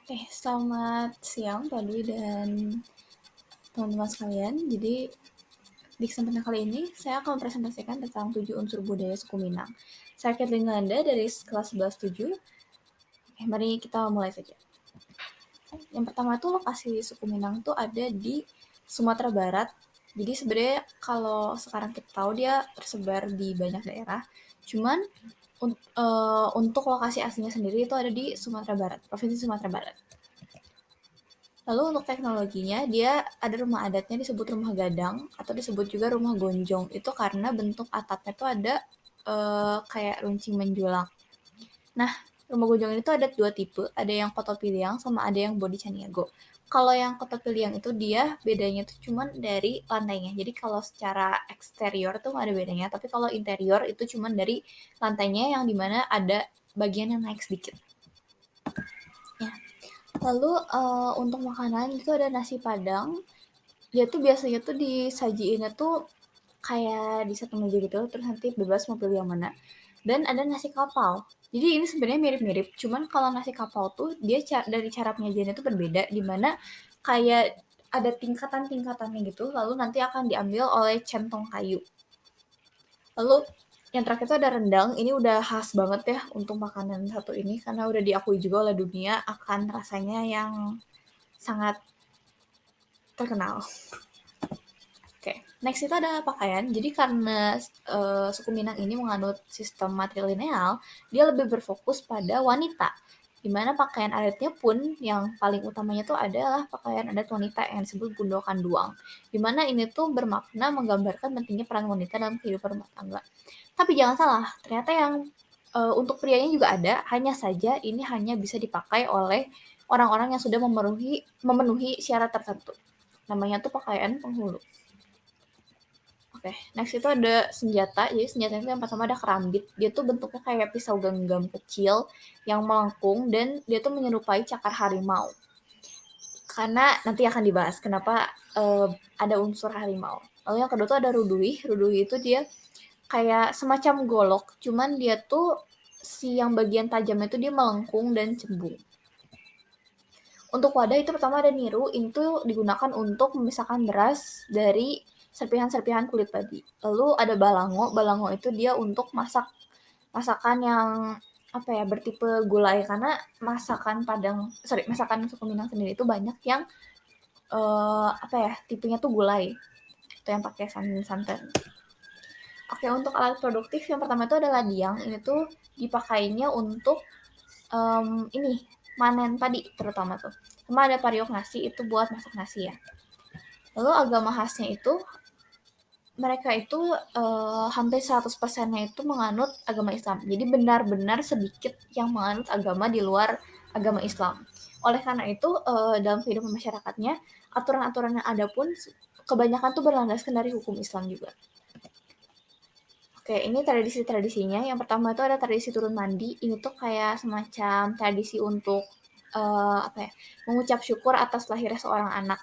Selamat siang Pak Dwi dan teman-teman sekalian. Jadi di kesempatan kali ini saya akan mempresentasikan tentang 7 unsur budaya suku Minang. Saya Kathleen Landa dari kelas 11-7. Mari kita mulai saja. Yang pertama itu lokasi suku Minang itu ada di Sumatera Barat. Jadi sebenarnya kalau sekarang kita tahu dia tersebar di banyak daerah. Cuman untuk lokasi aslinya sendiri itu ada di Sumatera Barat, Provinsi Sumatera Barat. Lalu untuk teknologinya, dia ada rumah adatnya disebut rumah gadang atau disebut juga rumah gonjong. Itu karena bentuk atapnya tuh ada kayak runcing menjulang. Nah, rumah gonjong itu ada dua tipe, ada yang kotopiliang sama ada yang bodi caniago. Kalau yang kotopiliang itu dia bedanya tuh cuman dari lantainya. Jadi kalau secara eksterior tuh nggak ada bedanya, tapi kalau interior itu cuman dari lantainya yang dimana ada bagian yang naik sedikit. Ya. Lalu untuk makanan itu ada nasi padang. Dia tuh biasanya tuh disajiinnya tuh kayak di satu meja gitu, terus nanti bebas mau pilih yang mana. Dan ada nasi kapau. Jadi ini sebenarnya mirip-mirip, cuman kalau nasi kapau tuh dia dari cara penyajiannya tuh berbeda, di mana kayak ada tingkatan-tingkatannya gitu, lalu nanti akan diambil oleh centong kayu. Lalu yang terakhir itu ada rendang. Ini udah khas banget ya untuk makanan satu ini karena udah diakui juga oleh dunia akan rasanya yang sangat terkenal. Oke, next itu ada pakaian. Jadi karena suku Minang ini menganut sistem matrilineal, dia lebih berfokus pada wanita. Di mana pakaian adatnya pun yang paling utamanya tuh adalah pakaian adat wanita yang disebut bundokan duang. Di mana ini tuh bermakna menggambarkan pentingnya peran wanita dalam kehidupan rumah tangga. Tapi jangan salah, ternyata yang untuk prianya juga ada, hanya saja ini hanya bisa dipakai oleh orang-orang yang sudah memenuhi syarat tertentu. Namanya tuh pakaian penghulu. Oke, next itu ada senjata. Jadi senjata itu yang pertama ada kerambit. Dia tuh bentuknya kayak pisau genggam kecil yang melengkung dan dia tuh menyerupai cakar harimau. Karena nanti akan dibahas kenapa ada unsur harimau. Lalu yang kedua tuh ada rudui. Rudui itu dia kayak semacam golok, cuman dia tuh si yang bagian tajamnya itu dia melengkung dan cembung. Untuk wadah itu pertama ada niru, itu digunakan untuk memisahkan beras dari serpihan-serpihan kulit babi. Lalu ada balango, balango itu dia untuk masakan yang apa ya bertipe gulai karena masakan suku Minang sendiri itu banyak yang apa ya tipenya tuh gulai itu yang pakai santan. Oke, untuk alat produktif yang pertama itu adalah ladiang. Ini tuh dipakainya untuk ini manen padi terutama tuh. Sama ada pariok nasi itu buat masak nasi ya. Lalu agama khasnya itu mereka itu hampir 100%-nya itu menganut agama Islam. Jadi benar-benar sedikit yang menganut agama di luar agama Islam. Oleh karena itu dalam kehidupan masyarakatnya aturan-aturan yang ada pun kebanyakan tuh berlandaskan dari hukum Islam juga. Oke, ini tradisi-tradisinya. Yang pertama itu ada tradisi turun mandi. Ini tuh kayak semacam tradisi untuk apa ya, mengucap syukur atas lahirnya seorang anak.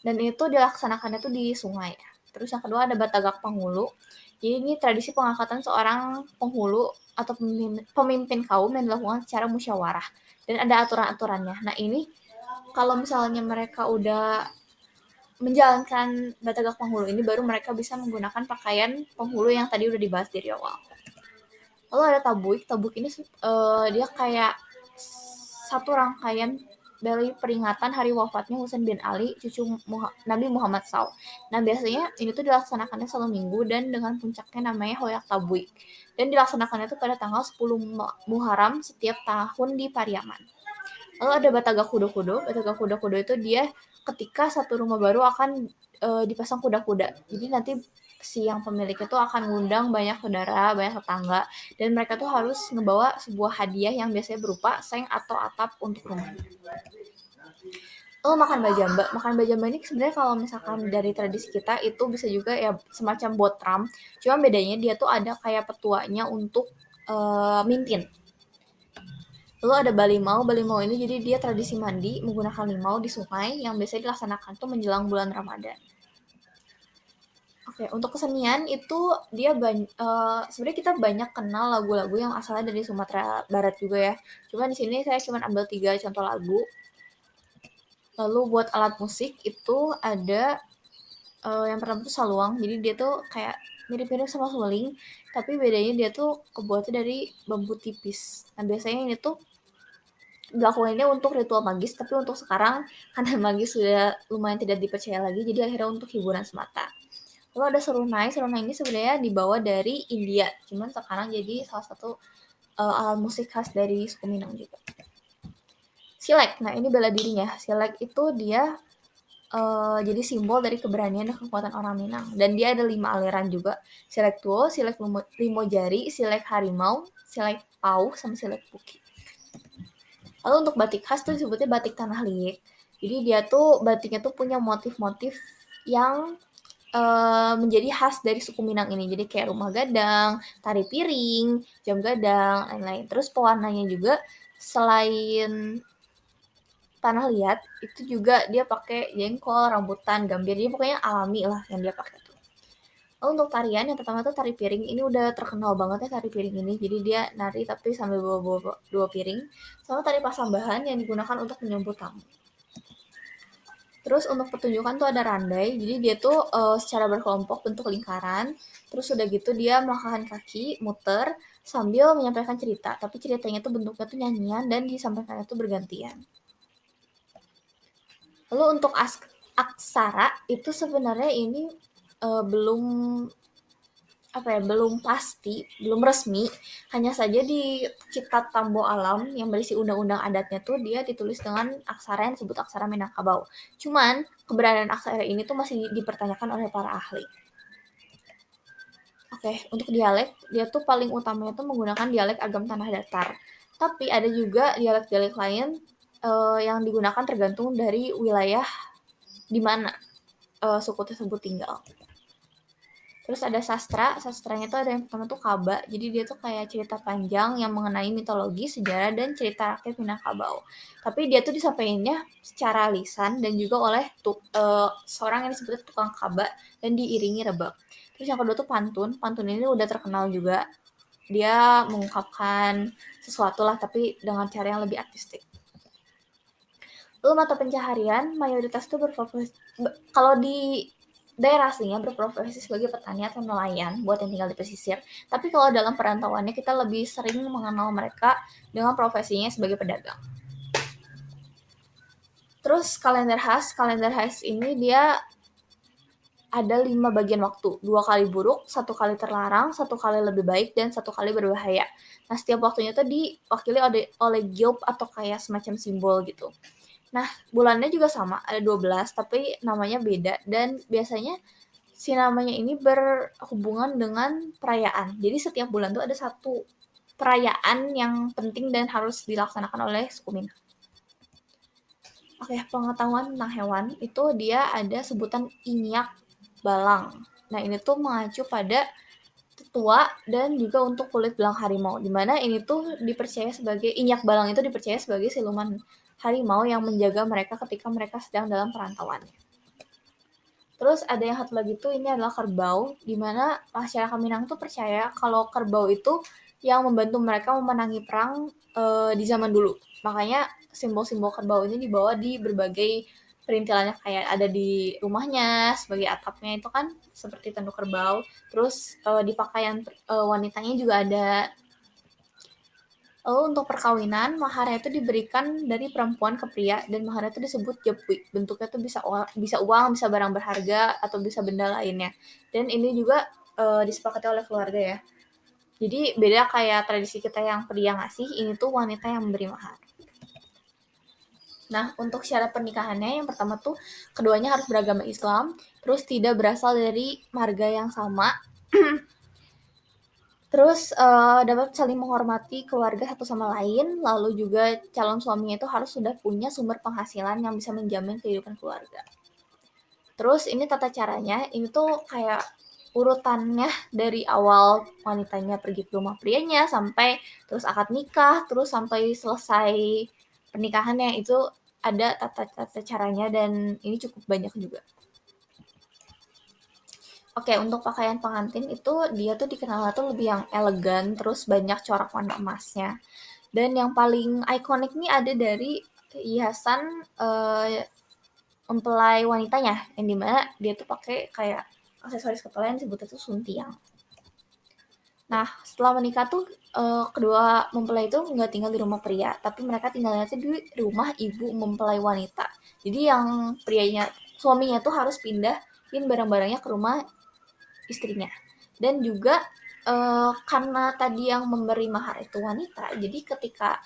Dan itu dilaksanakannya tuh di sungai. Terus yang kedua ada Batagak Panghulu. Jadi ini tradisi pengangkatan seorang penghulu atau pemimpin kaum yang dilakukan secara musyawarah. Dan ada aturan-aturannya. Nah ini kalau misalnya mereka udah menjalankan Batagak Penghulu ini baru mereka bisa menggunakan pakaian penghulu yang tadi udah dibahas dari awal. Lalu ada tabuik. Tabuik ini dia kayak satu rangkaian dari peringatan hari wafatnya Husain bin Ali, cucu Nabi Muhammad SAW. Nah biasanya ini tuh dilaksanakannya selalu minggu dan dengan puncaknya namanya Hoyak Tabuik. Dan dilaksanakannya tuh pada tanggal 10 Muharram setiap tahun di Pariaman. Lalu ada Batagak Kudo-Kudo. Batagak Kudo-Kudo itu dia ketika satu rumah baru akan dipasang kuda-kuda. Jadi nanti si yang pemilik itu akan mengundang banyak saudara, banyak tetangga, dan mereka tuh harus ngebawa sebuah hadiah yang biasanya berupa seng atau atap untuk rumah. Oh, makan bajamba. Makan bajamba ini sebenarnya kalau misalkan dari tradisi kita itu bisa juga ya semacam botram. Cuma bedanya dia tuh ada kayak petuanya untuk mimpin. Lalu ada balimau. Balimau ini jadi dia tradisi mandi menggunakan limau di sungai yang biasanya dilaksanakan tuh menjelang bulan Ramadan. Oke, untuk kesenian itu dia sebenarnya kita banyak kenal lagu-lagu yang asalnya dari Sumatera Barat juga ya. Cuma di sini saya cuma ambil 3 contoh lagu. Lalu buat alat musik itu ada yang pertama tuh saluang, jadi dia tuh kayak mirip-mirip sama suling, tapi bedanya dia tuh kebuatnya dari bambu tipis. Nah biasanya ini tuh dilakukannya untuk ritual magis, tapi untuk sekarang karena magis sudah lumayan tidak dipercaya lagi, jadi akhirnya untuk hiburan semata. Lalu ada serunai, serunai ini sebenarnya dibawa dari India, cuman sekarang jadi salah satu alat musik khas dari suku Minang juga. Silek, nah ini bela dirinya. Silek itu dia jadi simbol dari keberanian dan kekuatan orang Minang. Dan dia ada 5 aliran juga. Silek Tuo, Silek Limo Jari, Silek Harimau, Silek Pau, sama Silek Puki. Lalu untuk batik khas tuh disebutnya batik tanah liat. Jadi dia tuh batiknya tuh punya motif-motif yang menjadi khas dari suku Minang ini. Jadi kayak rumah gadang, tari piring, jam gadang, lain-lain. Terus pewarnanya juga selain tanah liat itu juga dia pakai jengkol, rambutan, gambir. Jadi pokoknya alami lah yang dia pakai tuh. Lalu untuk tarian yang pertama tuh tari piring. Ini udah terkenal banget ya tari piring ini. Jadi dia nari tapi sambil bawa dua piring. Sama tari pasambahan yang digunakan untuk menyambut tamu. Terus untuk pertunjukan tuh ada randai, jadi dia tuh secara berkelompok bentuk lingkaran, terus udah gitu dia melangkahkan kaki, muter, sambil menyampaikan cerita, tapi ceritanya tuh bentuknya tuh nyanyian dan disampaikannya tuh bergantian. Lalu untuk aksara itu sebenarnya ini belum belum pasti, belum resmi, hanya saja di Kitab Tambo Alam yang berisi undang-undang adatnya tuh dia ditulis dengan aksara yang disebut aksara Minangkabau. Cuman keberadaan aksara ini tuh masih dipertanyakan oleh para ahli. Oke, untuk dialek, dia tuh paling utamanya tuh menggunakan dialek Agam Tanah Datar. Tapi ada juga dialek-dialek lain yang digunakan tergantung dari wilayah di mana suku tersebut tinggal. Terus ada sastra, sastranya tuh ada yang pertama tuh Kaba, jadi dia tuh kayak cerita panjang yang mengenai mitologi, sejarah, dan cerita rakyat Minangkabau. Tapi dia tuh disampaikannya secara lisan dan juga oleh seorang yang disebut tukang Kaba dan diiringi rebab. Terus yang kedua tuh pantun, pantun ini udah terkenal juga. Dia mengungkapkan sesuatu lah tapi dengan cara yang lebih artistik. Lalu mata pencaharian mayoritas tuh berfokus kalau di daerah aslinya berprofesi sebagai petani atau nelayan buat yang tinggal di pesisir. Tapi kalau dalam perantauannya kita lebih sering mengenal mereka dengan profesinya sebagai pedagang. Terus kalender khas ini dia ada 5 bagian waktu, 2 kali buruk, 1 kali terlarang, 1 kali lebih baik, dan 1 kali berbahaya. Nah setiap waktunya tuh diwakili oleh giop atau kayak semacam simbol gitu. Nah, bulannya juga sama, ada 12, tapi namanya beda. Dan biasanya si namanya ini berhubungan dengan perayaan. Jadi setiap bulan tuh ada satu perayaan yang penting dan harus dilaksanakan oleh suku Minang. Oke, pengetahuan tentang hewan itu dia ada sebutan inyak balang. Nah, ini tuh mengacu pada tetua dan juga untuk kulit belang harimau. Dimana ini tuh dipercaya sebagai inyak balang itu dipercaya sebagai siluman harimau yang menjaga mereka ketika mereka sedang dalam perantauan. Terus ada yang satu lagi tuh ini adalah kerbau, di mana masyarakat Minang tuh percaya kalau kerbau itu yang membantu mereka memenangi perang di zaman dulu. Makanya simbol-simbol kerbau ini dibawa di berbagai perintilannya kayak ada di rumahnya sebagai atapnya itu kan seperti tanduk kerbau. Terus di pakaian wanitanya juga ada. Lalu untuk perkawinan, maharnya itu diberikan dari perempuan ke pria dan maharnya itu disebut jepwi. Bentuknya itu bisa uang, bisa barang berharga atau bisa benda lainnya. Dan ini juga disepakati oleh keluarga ya. Jadi beda kayak tradisi kita yang pria ngasih, ini tuh wanita yang memberi mahar. Nah, untuk syarat pernikahannya yang pertama tuh keduanya harus beragama Islam, terus tidak berasal dari marga yang sama. Terus dapat saling menghormati keluarga satu sama lain, lalu juga calon suaminya itu harus sudah punya sumber penghasilan yang bisa menjamin kehidupan keluarga. Terus ini tata caranya, ini tuh kayak urutannya dari awal wanitanya pergi ke rumah prianya sampai terus akad nikah, terus sampai selesai pernikahannya itu ada tata caranya dan ini cukup banyak juga. Oke, untuk pakaian pengantin itu dia tuh dikenal tuh lebih yang elegan, terus banyak corak warna emasnya. Dan yang paling ikonik nih ada dari hiasan mempelai wanitanya, yang dimana dia tuh pakai kayak aksesoris kepala yang disebutnya tuh suntiang. Nah, setelah menikah tuh kedua mempelai itu nggak tinggal di rumah pria, tapi mereka tinggalnya tuh di rumah ibu mempelai wanita. Jadi yang suaminya tuh harus pindahin barang-barangnya ke rumah istrinya. Dan juga karena tadi yang memberi mahar itu wanita, jadi ketika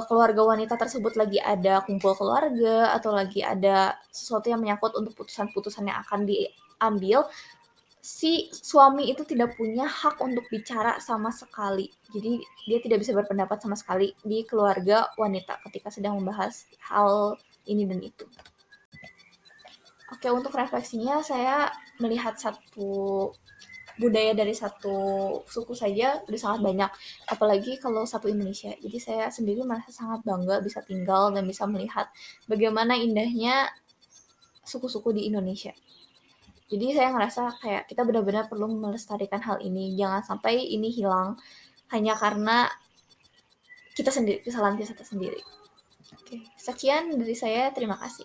keluarga wanita tersebut lagi ada kumpul keluarga atau lagi ada sesuatu yang menyangkut untuk putusan-putusan yang akan diambil, si suami itu tidak punya hak untuk bicara sama sekali. Jadi dia tidak bisa berpendapat sama sekali di keluarga wanita ketika sedang membahas hal ini dan itu. Oke, untuk refleksinya saya melihat satu budaya dari satu suku saja udah sangat banyak, apalagi kalau satu Indonesia. Jadi saya sendiri merasa sangat bangga bisa tinggal dan bisa melihat bagaimana indahnya suku-suku di Indonesia. Jadi saya ngerasa kayak kita benar-benar perlu melestarikan hal ini. Jangan sampai ini hilang hanya karena kita sendiri, kesalahan kita sendiri. Oke, sekian dari saya. Terima kasih.